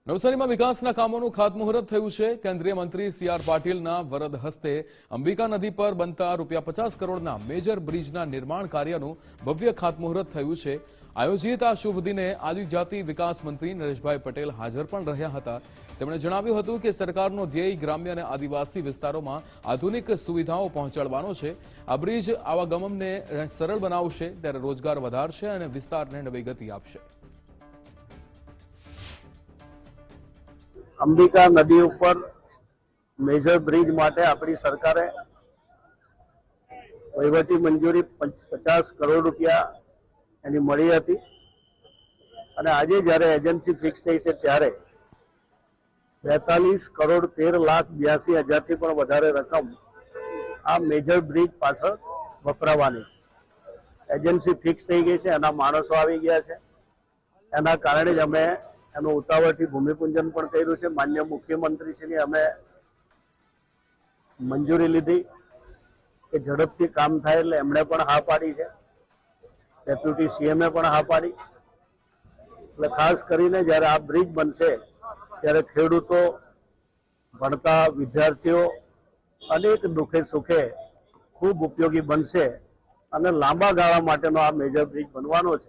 નવસારીમાં વિકાસના કામોનું ખાતમુહૂર્ત થયું છે। કેન્દ્રીય મંત્રી સી.આર. પાટીલના વરદ હસ્તે અંબિકા નદી પર બનતા ₹50 કરોડના મેજર બ્રિજના નિર્માણ કાર્યનું ભવ્ય ખાતમુહૂર્ત થયું છે। આયોજિત આ શુભ દિને આદિજાતિ વિકાસ મંત્રી નરેશભાઈ પટેલ હાજર પણ રહ્યા હતા। તેમણે જણાવ્યું હતું કે સરકારનો ધ્યેય ગ્રામ્ય અને આદિવાસી વિસ્તારોમાં આધુનિક સુવિધાઓ પહોંચાડવાનો છે। આ બ્રિજ આવાગમને સરળ બનાવશે, ત્યારે રોજગાર વધારશે અને વિસ્તારને નવી ગતિ આપશે। અંબિકા નદી ઉપર મેજર બ્રિજ માટે આપણી સરકારે વહીવટી મંજૂરી 50 કરોડ રૂપિયા એની મળી હતી અને આજે જ્યારે એજન્સી ફિક્સ થઈ છે ત્યારે 42 કરોડ 13,82,000 થી પણ વધારે રકમ આ મેજર બ્રિજ પાછળ વપરાવાની છે। એજન્સી ફિક્સ થઈ ગઈ છે, એના માણસો આવી ગયા છે, એના કારણે જ અમે એનું ઉતાવળથી ભૂમિપૂજન પણ કર્યું છે। માન્ય મુખ્યમંત્રીશ્રીની અમે મંજૂરી લીધી કે ઝડપથી કામ થાય એટલે એમણે પણ હા પાડી છે, ડેપ્યુટી સીએમએ પણ હા પાડી। એટલે ખાસ કરીને જ્યારે આ બ્રિજ બનશે ત્યારે ખેડૂતો, ભણતા વિદ્યાર્થીઓ અનેક દુઃખે સુખે ખૂબ ઉપયોગી બનશે અને લાંબા ગાળા માટેનો આ મેજર બ્રિજ બનવાનો છે।